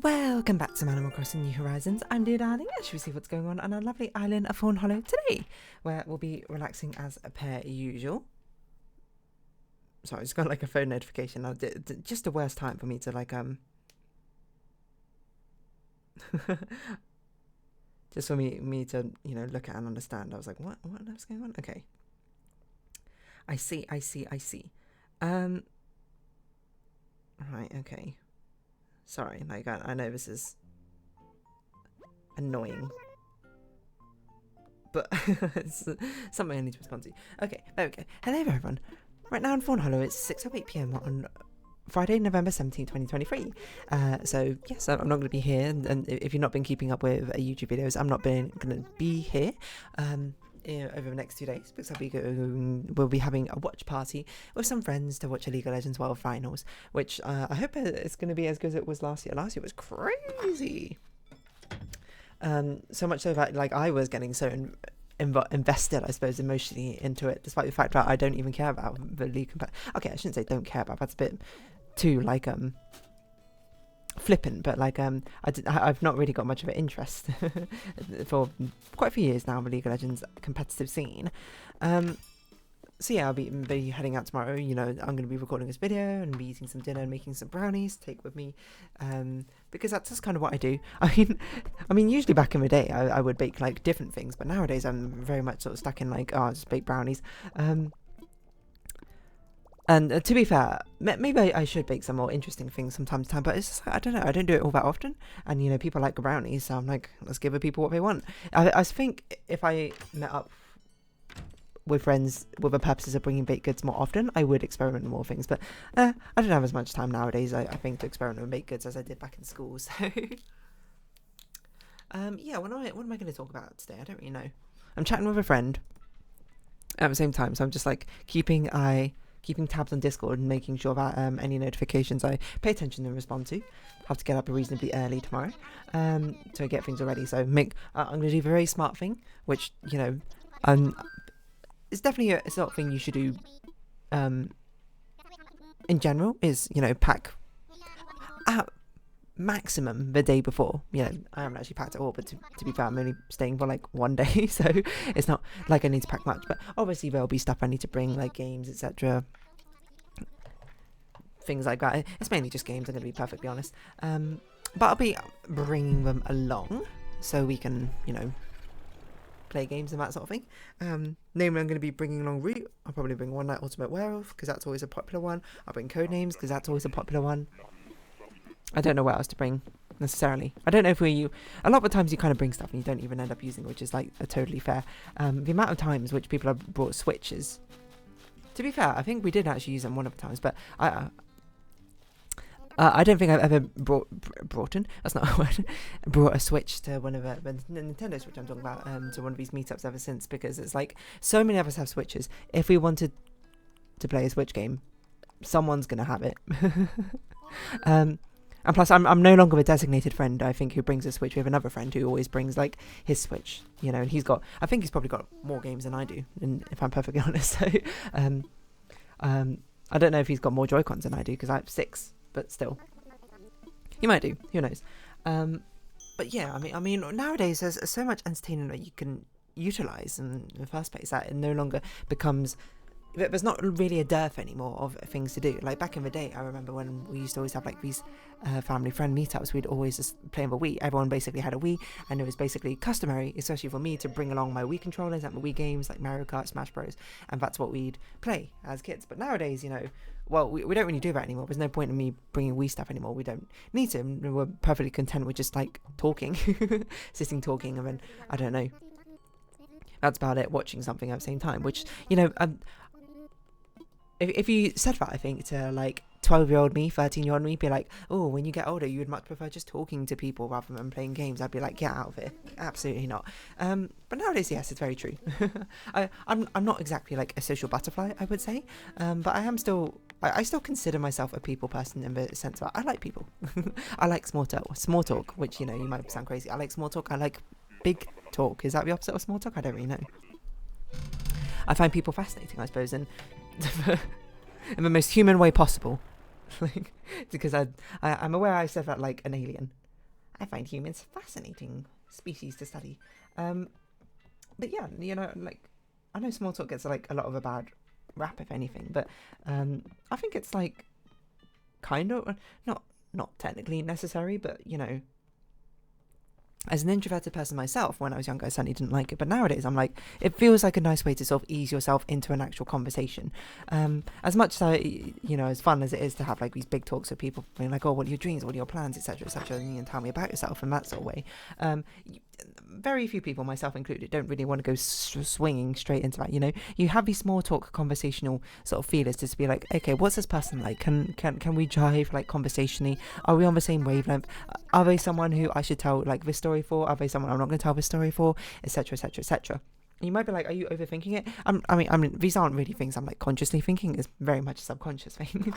Welcome back to Animal Crossing New Horizons. I'm dear darling, and should we see what's going on our lovely island of Fawnhollow today, where we'll be relaxing as per usual. Sorry, I just got like a phone notification. Just the worst time for me to like just for me to look at and understand. I was like, what is going on? Okay, I see. Right, okay. Sorry, like I know this is annoying, but it's something I need to respond to. Okay, there we go. Hello everyone. Right now in Fawnhollow, it's 6:08 PM on Friday, November 17, 2023. So yes, I'm not going to be here, and if you've not been keeping up with YouTube videos, I'm not going to be here over the next 2 days, because we'll be having a watch party with some friends to watch a League of Legends World Finals, which I hope it's going to be as good as it was last year. Last year was crazy. So much so that like I was getting so invested, I suppose, emotionally into it, despite the fact that I don't even care about the league. Okay, I shouldn't say don't care about. That's a bit too like flippant, but like I've not really got much of an interest for quite a few years now in the League of Legends competitive scene. So yeah, I'll be heading out tomorrow. I'm going to be recording this video and be eating some dinner and making some brownies to take with me, because that's just kind of what I do. I mean, usually back in the day, I would bake like different things, but nowadays I'm very much sort of stuck in like, I'll just bake brownies. And to be fair, maybe I should bake some more interesting things from time to time, but it's just, I don't know, I don't do it all that often, and people like brownies, so I'm like, let's give the people what they want. I think if I met up with friends with the purposes of bringing baked goods more often, I would experiment with more things, but I don't have as much time nowadays, I think, to experiment with baked goods as I did back in school, so yeah, what am I going to talk about today? I don't really know. I'm chatting with a friend at the same time, so I'm just like keeping tabs on Discord and making sure that any notifications I pay attention and respond to. Have to get up reasonably early tomorrow to get things ready. So I'm going to do a very smart thing, which it's definitely a sort of thing you should do in general. Is pack at maximum the day before. I haven't actually packed it all, but to be fair, I'm only staying for like 1 day, so it's not like I need to pack much, but obviously there'll be stuff I need to bring, like games, etc., things like that. It's mainly just games, I'm going to be perfectly honest, but I'll be bringing them along so we can play games and that sort of thing. Namely, I'm going to be bringing along Root. I'll probably bring One Night Ultimate Werewolf, because that's always a popular one. I'll bring Codenames, because that's always a popular one. I don't know what else to bring necessarily. I don't know if a lot of the times you kind of bring stuff and you don't even end up using it, which is like totally fair. The amount of times which people have brought Switches, to be fair, I think we did actually use them one of the times, but I don't think I've ever brought a Switch to one of the Nintendo Switch I'm talking about, to one of these meetups ever since, because it's like so many of us have Switches. If we wanted to play a Switch game, someone's gonna have it. And plus, I'm no longer a designated friend, I think, who brings a Switch. We have another friend who always brings, like, his Switch, and I think he's probably got more games than I do, if I'm perfectly honest. So, I don't know if he's got more Joy-Cons than I do, because I have 6, but still. He might do, who knows. But yeah, I mean, nowadays, there's so much entertainment that you can utilise in the first place, that it no longer becomes... There's not really a dearth anymore of things to do. Like back in the day, I remember when we used to always have like these family friend meetups, we'd always just play on the Wii. Everyone basically had a Wii, and it was basically customary, especially for me, to bring along my Wii controllers and my Wii games like Mario Kart, Smash Bros, and that's what we'd play as kids. But nowadays, well, we don't really do that anymore. There's no point in me bringing Wii stuff anymore. We don't need to. We're perfectly content with just like talking, sitting talking, and then, I don't know, that's about it, watching something at the same time, which, if you said that, I think, to like 12-year-old me, 13-year-old me, be like, oh, when you get older, you would much prefer just talking to people rather than playing games, I'd be like, get out of here. Absolutely not. But nowadays, yes, it's very true. I'm not exactly like a social butterfly, I would say, but I am still... I still consider myself a people person in the sense that I like people. I like small talk, which, you might sound crazy. I like small talk. I like big talk. Is that the opposite of small talk? I don't really know. I find people fascinating, I suppose, and in the most human way possible. Because I'm aware I said that like an alien. I find humans fascinating species to study. But yeah, you know, like, I know small talk gets like a lot of a bad rap, if anything, but I think it's like kind of not technically necessary, but you know, as an introverted person myself, when I was younger, I certainly didn't like it. But nowadays, I'm like, it feels like a nice way to sort of ease yourself into an actual conversation. As much as as fun as it is to have like these big talks with people, being like, oh, what are your dreams, what are your plans, etc., and tell me about yourself and that sort of way. Very few people, myself included, don't really want to go swinging straight into that. You know, you have these small talk, conversational sort of feelers to be like, okay, what's this person like? Can we jive like conversationally? Are we on the same wavelength? Are they someone who I should tell like this story for? Are they someone I'm not going to tell this story for? Etc. Etc. Etc. You might be like, are you overthinking it? I mean, these aren't really things I'm like consciously thinking. It's very much a subconscious thing.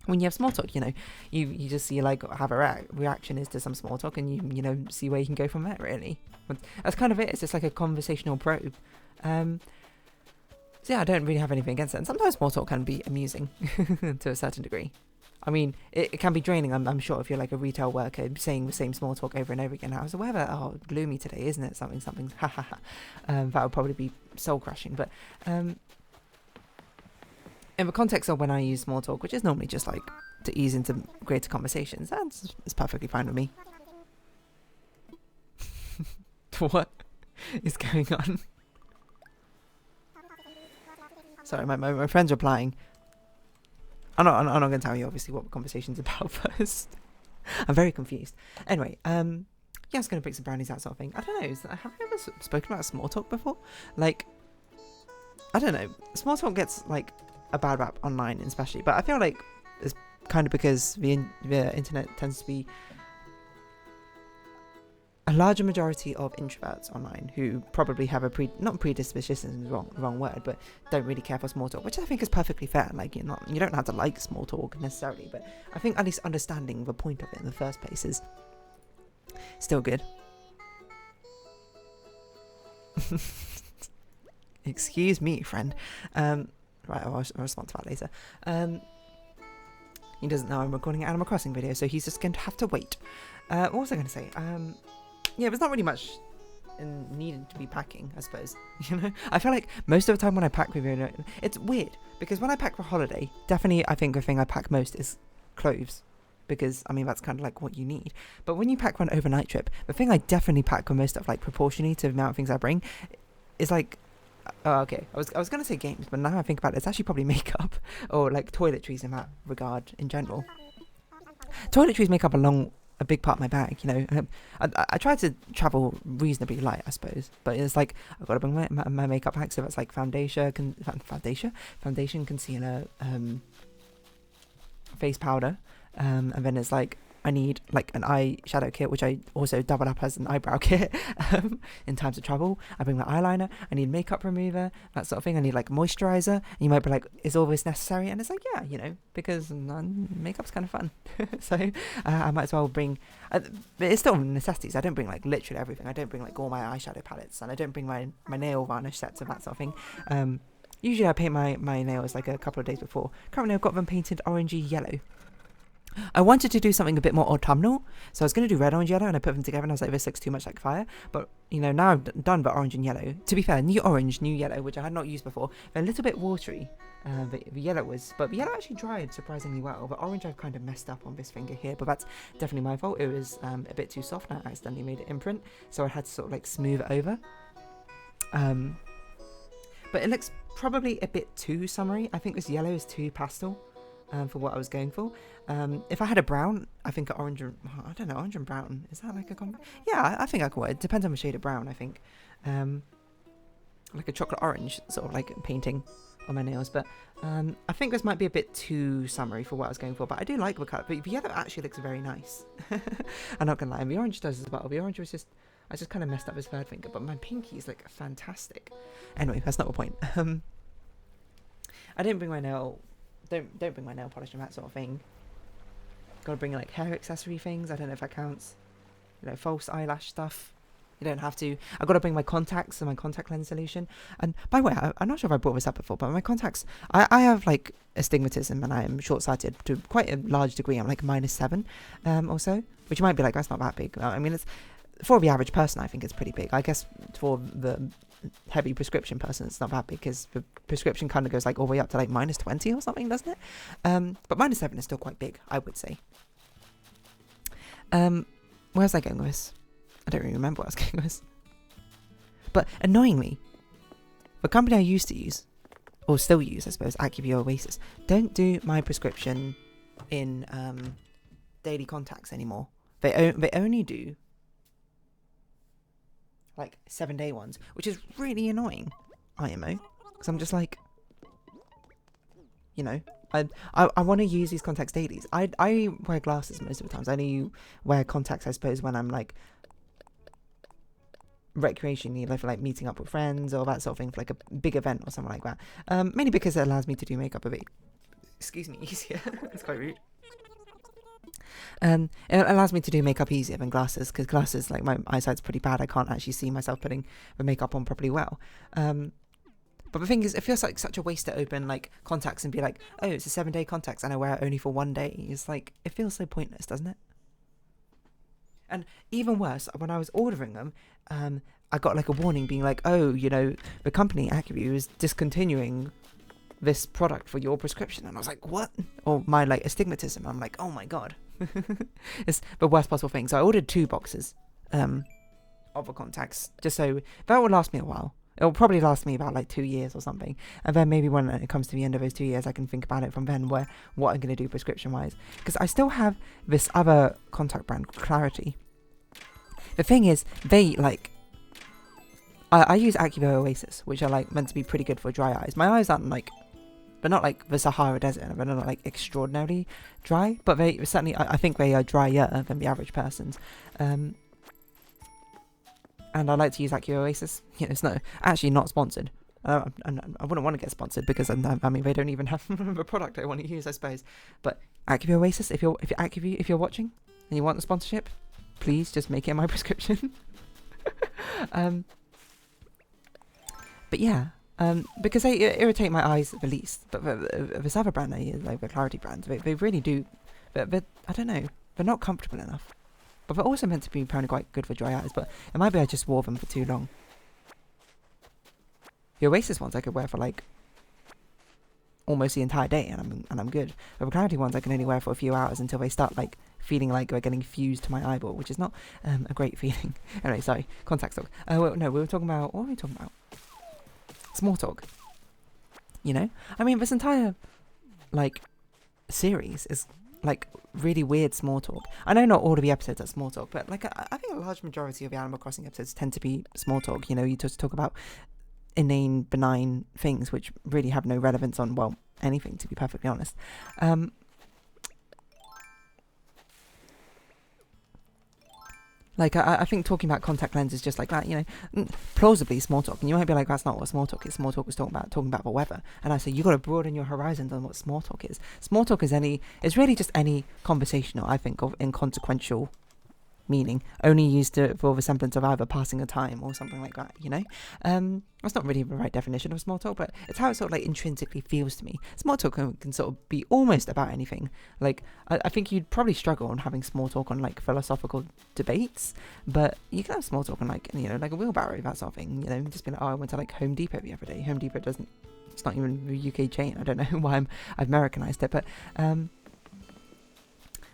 When you have small talk, you know, you just see like how a reaction is to some small talk, and you know, see where you can go from there, really. But that's kind of it. It's just like a conversational probe. So yeah, I don't really have anything against it. And sometimes small talk can be amusing to a certain degree. I mean, it can be draining, I'm sure, if you're like a retail worker saying the same small talk over and over again. How's the weather? Oh, gloomy today, isn't it? Something. Ha ha ha. That would probably be soul crushing. But in the context of when I use small talk, which is normally just like to ease into greater conversations, it's perfectly fine with me. What is going on? Sorry, my friend's replying. I'm not going to tell you, obviously, what the conversation's about first. I'm very confused. Anyway, yeah, I was going to pick some brownies, that sort of thing. I don't know, have I ever spoken about small talk before? Like, I don't know. Small talk gets, like, a bad rap online, especially. But I feel like it's kind of because the internet tends to be a larger majority of introverts online who probably have a not predisposition is the wrong word, but don't really care for small talk, which I think is perfectly fair. Like, you don't have to like small talk necessarily, but I think at least understanding the point of it in the first place is still good. Excuse me, friend. Right, I'll respond to that later. He doesn't know I'm recording an Animal Crossing video, so he's just going to have to wait. What was I going to say? Yeah, there's not really much needed to be packing, I suppose. You know, I feel like most of the time when I pack with you, it's weird because when I pack for holiday, definitely I think the thing I pack most is clothes, because I mean that's kind of like what you need. But when you pack for an overnight trip, the thing I definitely pack for most of, like proportionally to the amount of things I bring, is like, okay, I was gonna say games, but now I think about it, it's actually probably makeup or like toiletries in that regard in general. Toiletries make up a big part of my bag, you know. I try to travel reasonably light, I suppose, but it's like I've got to bring my makeup bag, so that's like foundation, concealer, face powder, and then it's like I need like an eyeshadow kit, which I also double up as an eyebrow kit in times of travel. I bring my eyeliner, I need makeup remover, that sort of thing. I need like moisturizer, and you might be like, is all this necessary? And it's like, yeah, you know, because makeup's kind of fun. So I might as well bring, but it's still necessities. I don't bring like literally everything. I don't bring like all my eyeshadow palettes, and I don't bring my nail varnish sets and that sort of thing. Usually I paint my nails like a couple of days before. Currently I've got them painted orangey yellow. I wanted to do something a bit more autumnal, so I was going to do red, orange, yellow, and I put them together and I was like, this looks too much like fire. But, you know, now I've done the orange and yellow. To be fair, new orange, new yellow, which I had not used before. They're a little bit watery, the yellow but the yellow actually dried surprisingly well. The orange I've kind of messed up on this finger here, but that's definitely my fault. It was a bit too soft and I accidentally made it imprint, so I had to sort of like smooth it over. But it looks probably a bit too summery. I think this yellow is too pastel. For what I was going for. If I had a brown, I think orange and, I don't know, orange and brown, is that like a combo? Yeah, I think I could. It depends on the shade of brown, I think. Like a chocolate orange, sort of like painting on my nails. But I think this might be a bit too summery for what I was going for. But I do like the colour. But the yellow actually looks very nice. I'm not going to lie. And the orange does as well. The orange was just, I just kind of messed up his third finger. But my pinky is like fantastic. Anyway, that's not the point. I didn't bring my nail... Don't bring my nail polish and that sort of thing. Gotta bring like hair accessory things. I don't know if that counts. You know, false eyelash stuff. You don't have to. I've got to bring my contacts and my contact lens solution. And by the way, I'm not sure if I brought this up before, but my contacts, I have like astigmatism and I am short-sighted to quite a large degree. I'm like -7 or so, which you might be like, that's not that big. I mean, it's for the average person, I think it's pretty big. I guess for the heavy prescription person, it's not that big because the prescription kind of goes like all the way up to like -20 or something, doesn't it? But -7 is still quite big, I would say. Where was I going with this? I don't really remember what I was going with this. But annoyingly, the company I used to use, or still use, I suppose, Acuvue Oasis, don't do my prescription in daily contacts anymore. They only do like 7-day ones, which is really annoying, IMO, because I'm just like, you know, I want to use these contacts dailies. I wear glasses most of the times. I only wear contacts, I suppose, when I'm like recreationally, like meeting up with friends or that sort of thing for like a big event or something like that. Mainly because it allows me to do makeup a bit, excuse me, easier. It's quite rude. It allows me to do makeup easier than glasses, because glasses, like, my eyesight's pretty bad. I can't actually see myself putting the makeup on properly well. But the thing is, it feels like such a waste to open like contacts and be like, oh, it's a 7-day contacts and I wear it only for 1 day. It's like, it feels so pointless, doesn't it? And even worse, when I was ordering them, I got like a warning being like, oh, you know, the company Acuvue is discontinuing this product for your prescription. And I was like, what? Or my like astigmatism. I'm like, oh my god. It's the worst possible thing. So I ordered 2 boxes of the contacts, just so that will last me a while. It'll probably last me about like 2 years or something, and then maybe when it comes to the end of those 2 years, I can think about it from then, what I'm going to do prescription wise, because I still have this other contact brand, Clarity. The thing is, they like, I use Acuvue Oasis, which are like meant to be pretty good for dry eyes. My eyes aren't like, they're not like the Sahara Desert, they're not like extraordinarily dry, but they certainly, I think they are drier than the average person's. And I like to use Acuvue Oasis. You know, it's actually not sponsored. And I wouldn't want to get sponsored because I mean they don't even have the product I want to use, I suppose. But Acuvue Oasis, if you're Acuvue, if you're watching and you want the sponsorship, please just make it my prescription. But yeah, because they irritate my eyes the least. But this other brand I use, like the Clarity brand, they really do. But I don't know, they're not comfortable enough. But they're also meant to be apparently quite good for dry eyes, but it might be I just wore them for too long. The Oasis ones I could wear for like almost the entire day, and I'm good. But the Clarity ones I can only wear for a few hours until they start like feeling like they're getting fused to my eyeball, which is not a great feeling. Anyway, sorry, contact talk. Well, no, we were talking about, what were we talking about? Small talk. You know? I mean, this entire like series is like really weird small talk. I know not all of the episodes are small talk, but like I think a large majority of the Animal Crossing episodes tend to be small talk. You know, you just talk about inane, benign things which really have no relevance on, well, anything, to be perfectly honest. Like, I think talking about contact lenses just like that, you know, plausibly small talk. And you might be like, that's not what small talk is. Small talk is talking about the weather. And I say, you got to broaden your horizons on what small talk is. Small talk is really just any conversational, I think, of inconsequential meaning, only used for the semblance of either passing a time or something like that, you know? That's not really the right definition of small talk, but it's how it sort of like intrinsically feels to me. Small talk can sort of be almost about anything. Like, I think you'd probably struggle on having small talk on like philosophical debates, but you can have small talk on like, you know, like a wheelbarrow, that sort of thing, you know, just be like, oh, I went to like Home Depot the other day. Home Depot it's not even a UK chain. I don't know why I've Americanized it, but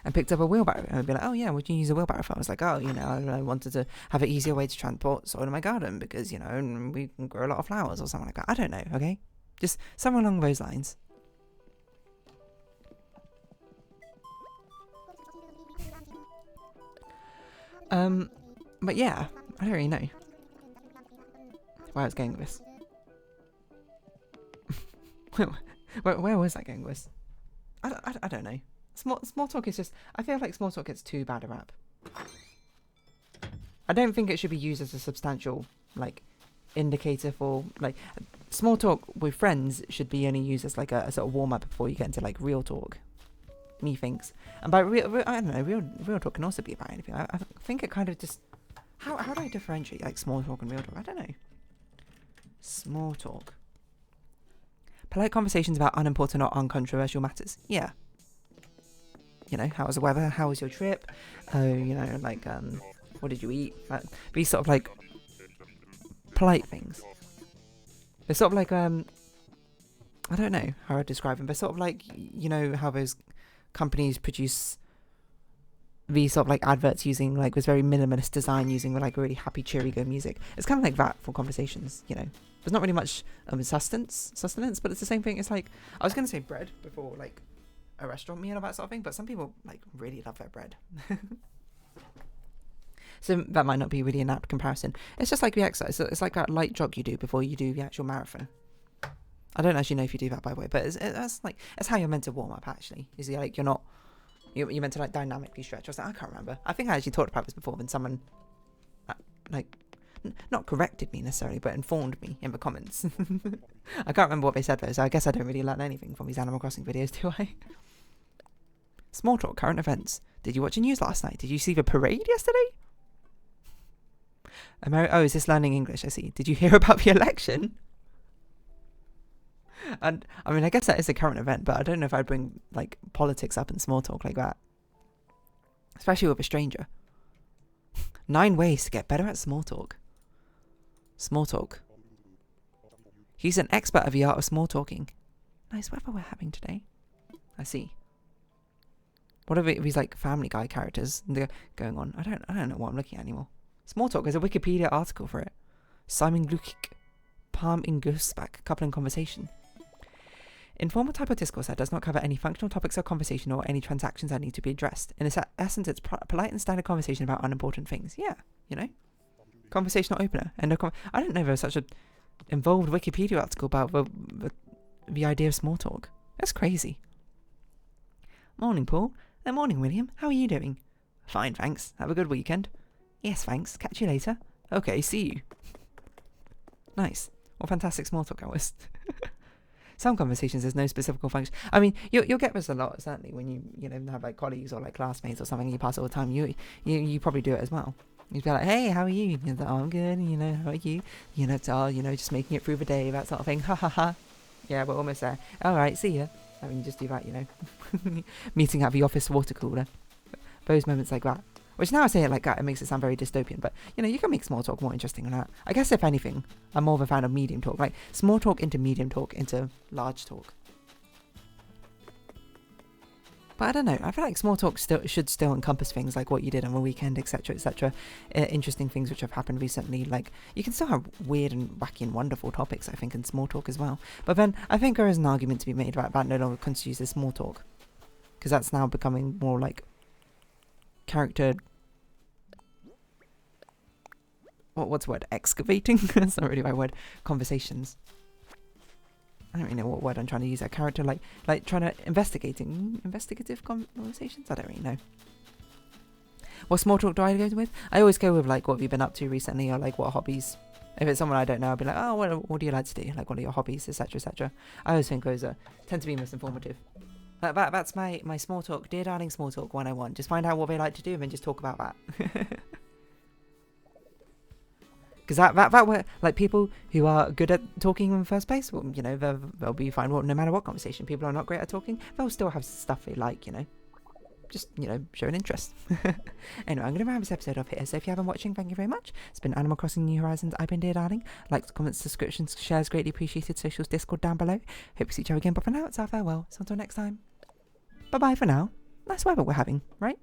I picked up a wheelbarrow and I'd be like, oh yeah, what do you use a wheelbarrow for? I was like, oh, you know, I wanted to have an easier way to transport soil in my garden because, you know, we can grow a lot of flowers or something like that. I don't know, okay? Just somewhere along those lines. But yeah, I don't really know where I was going with this. where was I going with this? I don't know. Small talk is just, I feel like small talk gets too bad a rap. I don't think it should be used as a substantial, like, indicator for, like, small talk with friends should be only used as, like, a sort of warm-up before you get into, like, real talk. Me thinks. And by real I don't know, real talk can also be about anything. I think it kind of just, How do I differentiate like small talk and real talk? I don't know. Small talk. Polite conversations about unimportant or uncontroversial matters. Yeah. You know, how was the weather? How was your trip? Oh, you know, like, what did you eat? Be sort of like polite things. They're sort of like, I don't know how I'd describe them. They're sort of like, you know, how those companies produce these sort of like adverts using like this very minimalist design, using like really happy, cheery, good music. It's kind of like that for conversations, you know. There's not really much sustenance, but it's the same thing. It's like, I was going to say bread before like a restaurant meal or that sort of thing, but some people like really love their bread. So that might not be really an apt comparison. It's just like the exercise. It's like that light jog you do before you do the actual marathon. I don't actually know if you do that, by the way, but it's how you're meant to warm up, actually. Is it like you're meant to like dynamically stretch or something? I can't remember. I think I actually talked about this before when someone like not corrected me necessarily, but informed me in the comments. I can't remember what they said though, so I guess I don't really learn anything from these Animal Crossing videos, do I? Small talk, current events. Did you watch the news last night? Did you see the parade yesterday? Oh, is this learning English? I see. Did you hear about the election? And I mean, I guess that is a current event, but I don't know if I'd bring like politics up in small talk like that, especially with a stranger. 9 ways to get better at small talk. Small talk. He's an expert of the art of small talking. Nice weather we're having today. I see. What are these like Family Guy characters going on? I don't know what I'm looking at anymore. Small talk. There's a Wikipedia article for it. Simon Lukic, Palm in Gusbach, coupling conversation. Informal type of discourse that does not cover any functional topics of conversation or any transactions that need to be addressed. In its essence, it's polite and standard conversation about unimportant things. Yeah, you know? Conversational opener. And I didn't know there was such a involved Wikipedia article about the idea of small talk. That's crazy. Morning, Paul. And morning, William. How are you doing? Fine, thanks. Have a good weekend. Yes, thanks. Catch you later. Okay, see you. Nice. What fantastic small talk hours. Some conversations there's no specific function. I mean, you'll get this a lot, certainly, when you know have like colleagues or like classmates or something. You pass all the time. You probably do it as well. You'd be like, hey, how are you? You're like, oh, I'm good. You know, how are you? You know, just making it through the day, that sort of thing. Ha ha ha. Yeah, we're almost there. All right, see ya. I mean, you just do that, you know. Meeting at the office water cooler. Those moments like that. Which now I say it like that, it makes it sound very dystopian. But, you know, you can make small talk more interesting than that. I guess, if anything, I'm more of a fan of medium talk. Like, small talk into medium talk into large talk. But I don't know. I feel like small talk should still encompass things like what you did on the weekend, etc., etc. Interesting things which have happened recently. Like, you can still have weird and wacky and wonderful topics, I think, in small talk as well. But then I think there is an argument to be made about that no longer constitutes as small talk. Because that's now becoming more like character... What's the word? Excavating? That's not really my word. Conversations. I don't really know what word I'm trying to use. That character, like trying to investigative conversations. I don't really know. What small talk do I go with? I always go with like, what have you been up to recently, or like what hobbies. If it's someone I don't know, I'll be like, oh, what do you like to do? Like, what are your hobbies, etc., etc. I always think those tend to be most informative. That's my small talk, dear darling, small talk 101. Just find out what they like to do and then just talk about that. Because that were like people who are good at talking in the first place. Well, you know, they'll be fine. Well, no matter what conversation, people are not great at talking. They'll still have stuff they like. You know, just show an interest. Anyway, I'm going to wrap this episode off here. So if you haven't watching, thank you very much. It's been Animal Crossing New Horizons. I've been dear darling. Likes, comments, subscriptions, shares greatly appreciated. Socials, Discord down below. Hope to see each other again. But for now, it's our farewell. So until next time. Bye bye for now. Nice weather we're having, right?